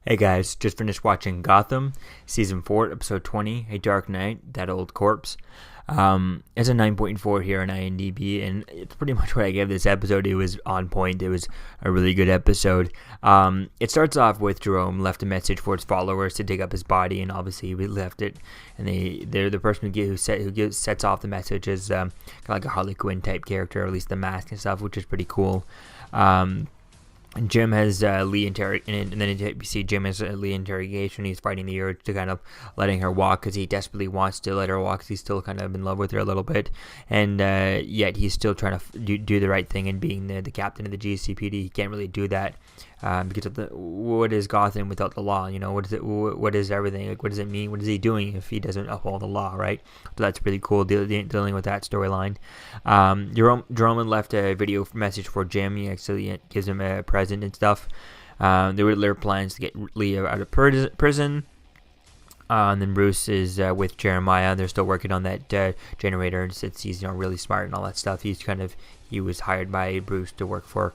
Hey guys, just finished watching Gotham, Season 4, Episode 20, A Dark Knight, That Old Corpse. It's a 9.4 here on IMDb, and it's pretty much what I gave this episode. It was on point. It was a really good episode. It starts off with Jerome left a message for his followers to dig up his body, and obviously he left it. And they're the person who sets off the message is kind of like a Harley Quinn type character, or at least the mask and stuff, which is pretty cool. Jim has Lee and then you see Jim has Lee interrogation. He's fighting the urge to kind of letting her walk because he desperately wants to let her walk. Cause he's still kind of in love with her a little bit, and yet he's still trying to do the right thing and being the captain of the GCPD. He can't really do that because of what is Gotham without the law? You know, what is everything? Like, what does it mean? What is he doing if he doesn't uphold the law? Right? So that's pretty cool dealing with that storyline. Jerome left a video message for Jim. He actually gives him a present and stuff. There were their plans to get Lee out of prison. And then Bruce is with Jeremiah. They're still working on that generator, and since he's really smart and all that stuff, he was hired by Bruce to work for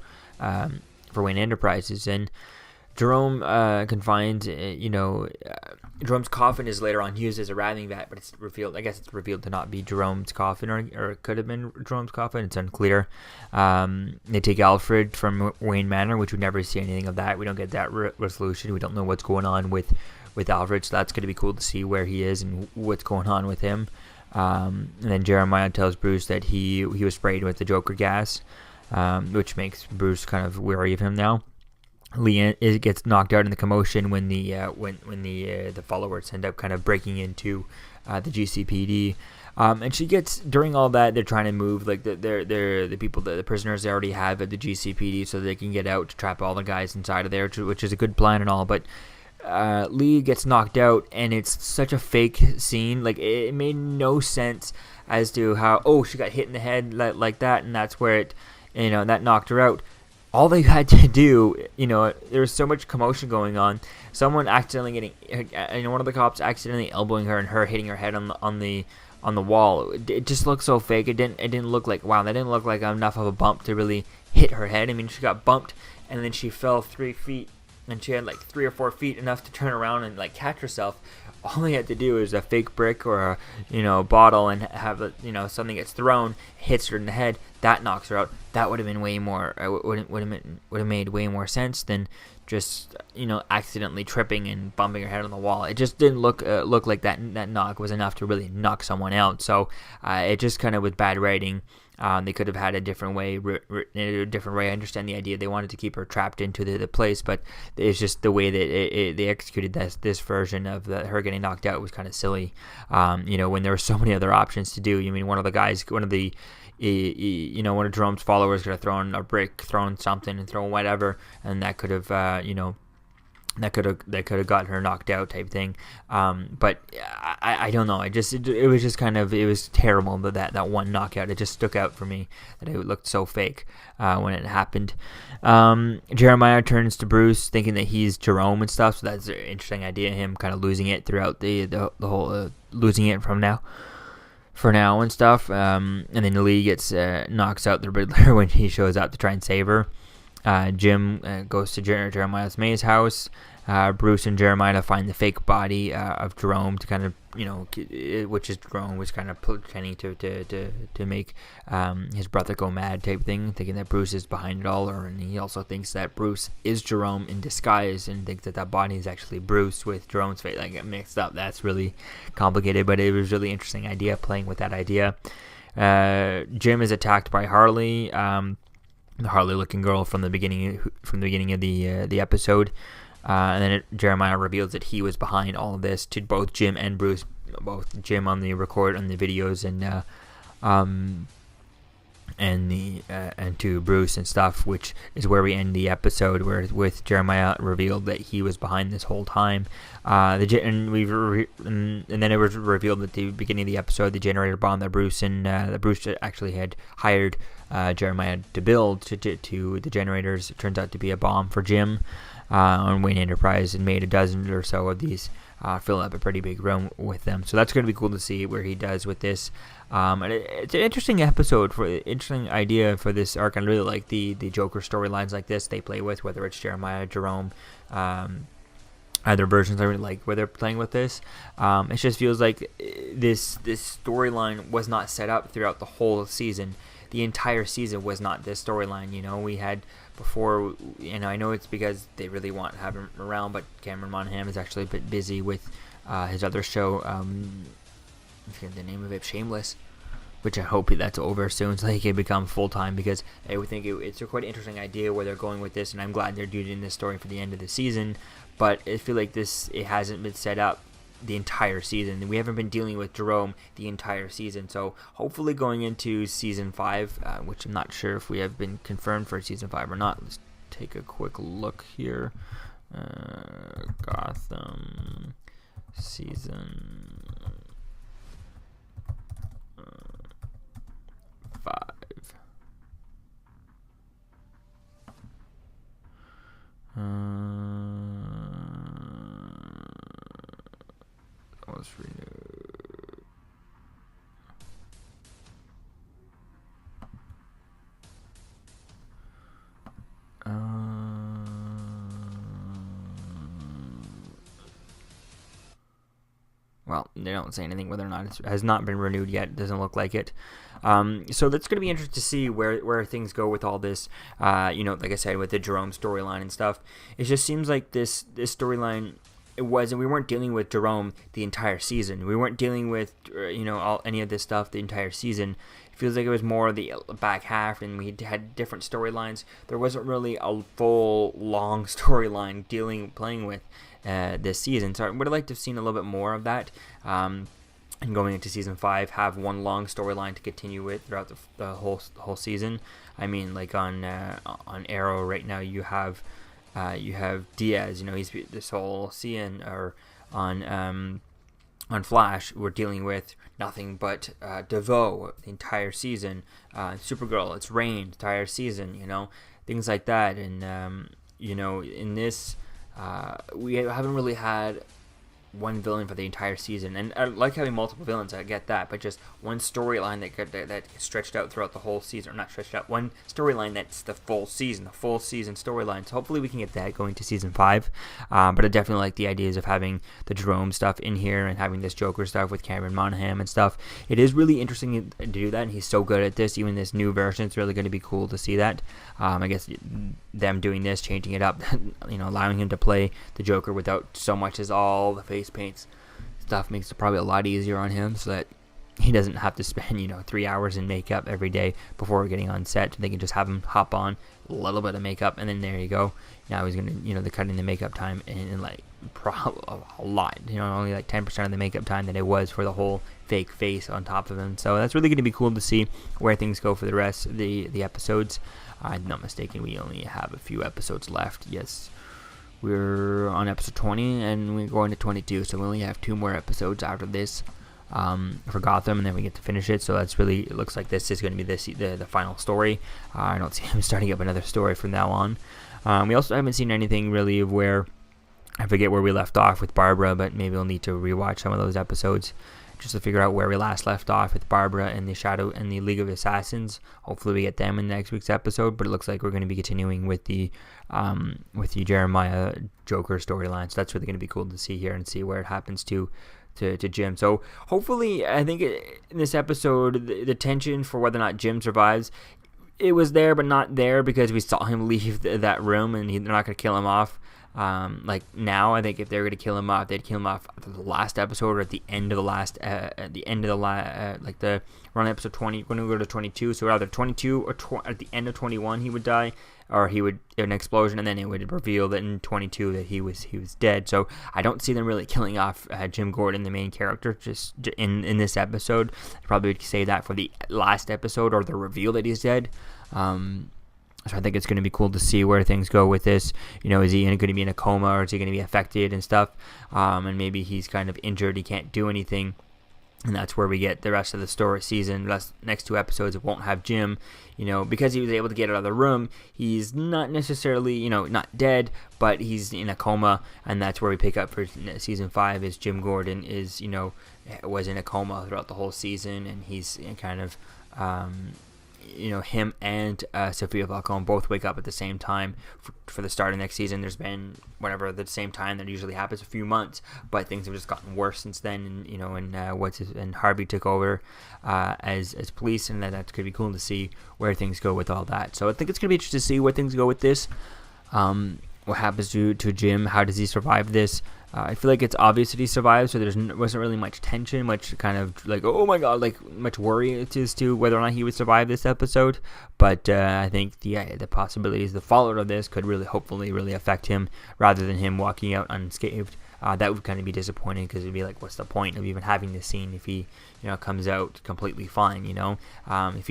Wayne Enterprises. And Jerome confined, Jerome's coffin is later on used as a wrapping vat, but it's revealed to not be Jerome's coffin, or it could have been Jerome's coffin. It's unclear. They take Alfred from Wayne Manor, which we never see anything of that. We don't get that resolution. We don't know what's going on with Alfred, so that's going to be cool to see where he is and what's going on with him. And then Jeremiah tells Bruce that he was sprayed with the Joker gas, which makes Bruce kind of wary of him now. Lee gets knocked out in the commotion when the followers end up kind of breaking into the GCPD, and she gets, during all that, they're trying to move like the people, the prisoners they already have at the GCPD, so they can get out to trap all the guys inside of there, which is a good plan and all, but Lee gets knocked out, and it's such a fake scene. Like, it made no sense as to how she got hit in the head like that, and that's where it, that knocked her out. All they had to do, there was so much commotion going on. Someone accidentally one of the cops accidentally elbowing her and her hitting her head on the wall. It just looked so fake. It didn't look like, wow, that didn't look like enough of a bump to really hit her head. I mean, she got bumped and then she fell 3 feet, and she had like 3 or 4 feet enough to turn around and like catch herself. All they had to do is a fake brick or a bottle, and have something gets thrown, hits her in the head, that knocks her out. That would have been way more. Would have made way more sense than just accidentally tripping and bumping her head on the wall. It just didn't look like that knock was enough to really knock someone out. So it just kind of was bad writing. They could have had a different way. I understand the idea. They wanted to keep her trapped into the place, but it's just the way that they executed this version of her getting knocked out was kind of silly. When there were so many other options to do. I mean, one of Jerome's followers could have thrown a brick, thrown something, and thrown whatever, and that could have, that could have gotten her knocked out type thing. But I don't know. It was just kind of, it was terrible. But that one knockout, it just stuck out for me that it looked so fake when it happened. Jeremiah turns to Bruce thinking that he's Jerome and stuff. So that's an interesting idea. Him kind of losing it throughout the whole losing it for now and stuff. And then Lee gets knocks out the Riddler when he shows up to try and save her. Jim goes to Jeremiah's May's house. Bruce and Jeremiah find the fake body of Jerome to kind of, which is Jerome was kind of pretending to make his brother go mad type thing, thinking that Bruce is behind it all, and he also thinks that Bruce is Jerome in disguise, and thinks that body is actually Bruce with Jerome's face. Like, get mixed up. That's really complicated, but it was a really interesting idea, playing with that idea. Jim is attacked by Harley. The Harley-looking girl from the beginning of the episode, and then Jeremiah reveals that he was behind all of this to both Jim and Bruce, both Jim on the videos and to Bruce and stuff, which is where we end the episode, with Jeremiah revealed that he was behind this whole time. And then it was revealed at the beginning of the episode the generator bomb that Bruce actually had hired Jeremiah to build to the generators. It turns out to be a bomb for Jim on Wayne Enterprise, and made a dozen or so of these, fill up a pretty big room with them. So that's going to be cool to see where he does with this. And it's an interesting interesting idea for this arc. I really like the Joker storylines like this they play with, whether it's Jeremiah, Jerome, other versions. I really like where they're playing with this. It just feels like this storyline was not set up throughout the whole season. The entire season was not this storyline. We had before. I know it's because they really want to have him around, but Cameron Monaghan is actually a bit busy with his other show. I forget the name of it, Shameless, which I hope that's over soon so he can become full-time, because I would think it's a quite interesting idea where they're going with this, and I'm glad they're doing this story for the end of the season. But I feel like it hasn't been set up the entire season. We haven't been dealing with Jerome the entire season. So hopefully going into season 5, which I'm not sure if we have been confirmed for season 5 or not. Let's take a quick look here. Gotham season 5. Was renewed. Well, they don't say anything whether or not it has not been renewed yet. It doesn't look like it. So that's going to be interesting to see where things go with all this. Like I said, with the Jerome storyline and stuff. It just seems like this storyline, and we weren't dealing with Jerome the entire season. We weren't dealing with any of this stuff the entire season. It feels like it was more the back half, and we had different storylines. There wasn't really a full long storyline playing with this season. So I would have liked to have seen a little bit more of that. And going into season 5, have one long storyline to continue with throughout the whole season. I mean, like on Arrow right now, you have Diaz. He's this whole season, or on Flash, we're dealing with nothing but DeVoe the entire season. Supergirl, it's Rain the entire season. Things like that. And in this, we haven't really had one villain for the entire season, and I like having multiple villains. I get that, but just one storyline that stretched out throughout the whole season, or not stretched out, one storyline that's the full season storyline. So hopefully we can get that going to season 5. But I definitely like the ideas of having the Jerome stuff in here and having this Joker stuff with Cameron Monaghan and stuff. It is really interesting to do that, and he's so good at this. Even this new version, it's really going to be cool to see that. I guess them doing this, changing it up, allowing him to play the Joker without so much as all the face paints stuff makes it probably a lot easier on him, so that he doesn't have to spend 3 hours in makeup every day before getting on set. They can just have him hop on a little bit of makeup, and then there you go. Now he's gonna they're cutting the makeup time in like probably a lot, only like 10% of the makeup time that it was for the whole fake face on top of him. So that's really going to be cool to see where things go for the rest of the episodes. I'm not mistaken, we only have a few episodes left. Yes, we're on episode 20 and we're going to 22, so we only have 2 more episodes after this for Gotham, and then we get to finish it. So that's really, it looks like this is going to be the final story. I don't see him starting up another story from now on. We also haven't seen anything really of where, I forget where we left off with Barbara, but maybe we'll need to rewatch some of those episodes just to figure out where we last left off with Barbara and the Shadow and the League of Assassins. Hopefully we get them in next week's episode, but it looks like we're going to be continuing with the Jeremiah Joker storyline. So that's really going to be cool to see here and see where it happens to Jim. So hopefully, I think in this episode, the tension for whether or not Jim survives, it was there but not there, because we saw him leave that room, and they're not going to kill him off. Like now, I think if they were going to kill him off, they'd kill him off at the last episode, or at the end of the last, like the run episode 20. When we go to 22, so either 22 or at the end of 21 he would die, or he would an explosion, and then it would reveal that in 22 that he was dead. So I don't see them really killing off Jim Gordon, the main character, just in this episode. I probably would say that for the last episode, or the reveal that he's dead. So I think it's going to be cool to see where things go with this. Is he going to be in a coma, or is he going to be affected and stuff? And maybe he's kind of injured, he can't do anything. And that's where we get the rest of the story season. The next 2 episodes, it won't have Jim, because he was able to get out of the room. He's not necessarily, not dead, but he's in a coma. And that's where we pick up for season 5, is Jim Gordon is, was in a coma throughout the whole season. And he's kind of, him and Sophia Falcone both wake up at the same time for the start of next season. There's been the same time that usually happens, a few months, but things have just gotten worse since then. And Harvey took over as police, and that's going to be cool to see where things go with all that. So I think it's going to be interesting to see where things go with this. What happens to Jim? How does he survive this? I feel like it's obvious that he survived, so wasn't really much tension, much kind of like, oh my god, like much worry as to whether or not he would survive this episode. But I think the possibilities, the fallout of this could hopefully really affect him rather than him walking out unscathed. That would kind of be disappointing, because it'd be like, what's the point of even having this scene if he comes out completely fine? If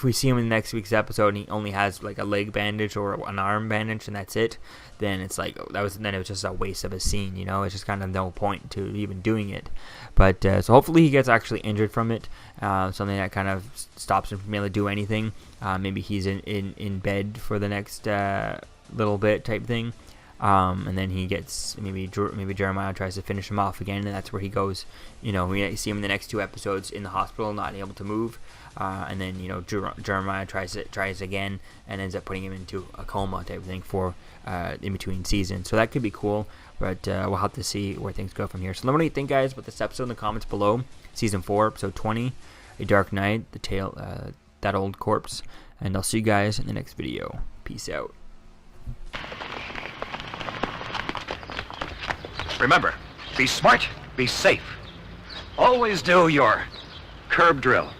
we see him in next week's episode and he only has like a leg bandage or an arm bandage and that's it, then it's like it was just a waste of a scene. It's just kind of no point to even doing it. But so hopefully he gets actually injured from it, something that kind of stops him from being able to do anything. Maybe he's in bed for the next little bit type thing. And then he gets maybe Jeremiah tries to finish him off again, and that's where he goes. We see him in the next 2 episodes in the hospital, not able to move, and then Jeremiah tries again and ends up putting him into a coma type of thing for in between seasons. So that could be cool, but we'll have to see where things go from here. So let me know what you think, guys, about this episode in the comments below. Season 4, episode 20, A Dark Night, the tale that old corpse, and I'll see you guys in the next video. Peace out. Remember, be smart, be safe. Always do your curb drill.